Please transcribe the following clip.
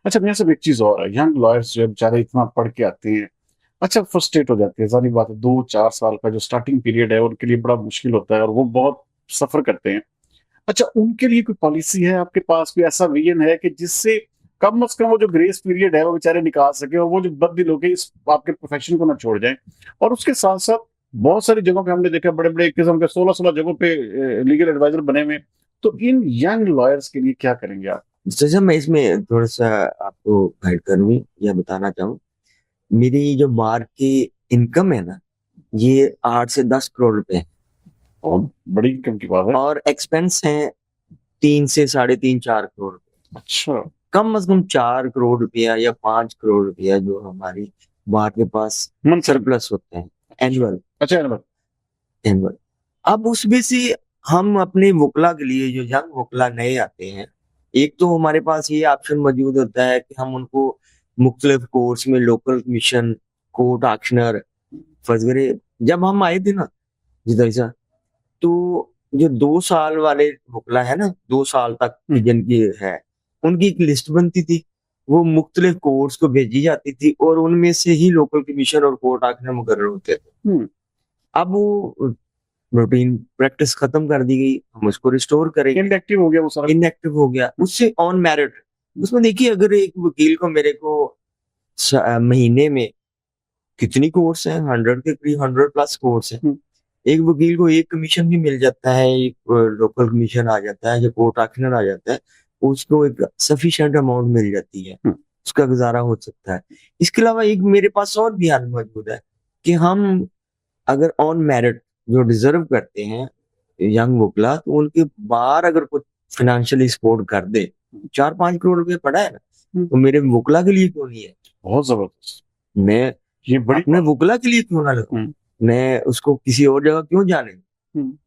अच्छा, मेरे से एक चीज़ और है, यंग लॉयर्स जो है बेचारे इतना पढ़ के आते हैं, अच्छा फ्रस्ट्रेट हो जाते हैं, ज़ाहिर बात है 2-4 साल का जो स्टार्टिंग पीरियड है उनके लिए बड़ा मुश्किल होता है और वो बहुत सफ़र करते हैं। अच्छा, उनके लिए कोई पॉलिसी है आपके पास, कोई ऐसा विज़न है कि जिससे कम से कम वो जो ग्रेस पीरियड है वो बेचारे निकाल सकें और वो जो बददिल होके इस आपके प्रोफ़ेशन को ना छोड़ जाएँ? और उसके साथ-साथ बहुत सारी जगहों पे हमने देखा बड़े-बड़े किस्म के 16-16 जगहों पे लीगल एडवाइज़र बने हुए हैं। तो इन यंग लॉयर्स के लिए क्या करेंगे आप? जैसे मैं इसमें थोड़ा-सा आपको गाइड करूँ या बताना चाहूँ, मेरी जो मार्क की इनकम है ना, ये 8 से 10 करोड़ रुपए है बहुत बड़ी इनकम की बात है। और एक्सपेंस हैं 3 से साढ़े 3-4 करोड़ रुपए। अच्छा, कम से कम 4 करोड़ रुपया या 5 करोड़ रुपया जो हमारी मार्क के पास मंथली। सरप्लस होते हैं, अच्छा, एनुअल अच्छा एनुअल। एनुअल। अब उसमें से हम अपने वोकला के लिए जो यंग वोकला नए आते हैं, एक तो हमारे पास ये ऑप्शन मौजूद होता है कि हम उनको मुख्तलिफ कोर्स में लोकल कमीशन, कोर्ट ऑक्शनर वगैरह जब हम आए थे ना जिधर से, तो जो 2 साल वाले वोकला है ना, 2 साल तक की हुँ, जिनकी है, उनकी एक लिस्ट बनती थी। वो मुख्तलिफ कोर्ट्स को भेजी जाती थी और उनमें से ही लोकल कमीशन और कोर्ट ऑक्शनर मुकर्रर होते थे। हुँ। अब वो रूटीन प्रैक्टिस खत्म कर दी गई, हम उसको रिस्टोर करेंगे। इनएक्टिव हो गया वो सारा। इनएक्टिव हो गया, हुँ, उससे ऑन मेरिट। हुँ, उसमें देखिए अगर एक वकील को मेरे को महीने में कितनी कोर्स है, 100 के करीब 100 प्लस कोर्स है। हुँ, एक वकील को एक कमीशन भी मिल जाता है, एक लोकल कमीशन आ जाता है, जो कोर्ट ऑक्शनर आ जाता है, उसको एक सफिशिएंट अमाउंट मिल जाती है, हुँ, उसका गुजारा हो सकता है। इसके अलावा एक मेरे पास और भी हल मौजूद है कि हम अगर ऑन मेरिट जो डिजर्व करते हैं यंग वोकला, तो उनके बाहर अगर कुछ फाइनेंशियली सपोर्ट कर दे, 4-5 करोड़ रुपए पड़ा है ना, हुँ। तो मेरे वोकला के लिए क्यों नहीं है? बहुत ज़बरदस्त। मैं ये बड़ी अपने बात। वोकला के लिए क्यों ना लगाऊं? हुँ, मैं उसको किसी और जगह क्यों जाने दूं? हुँ।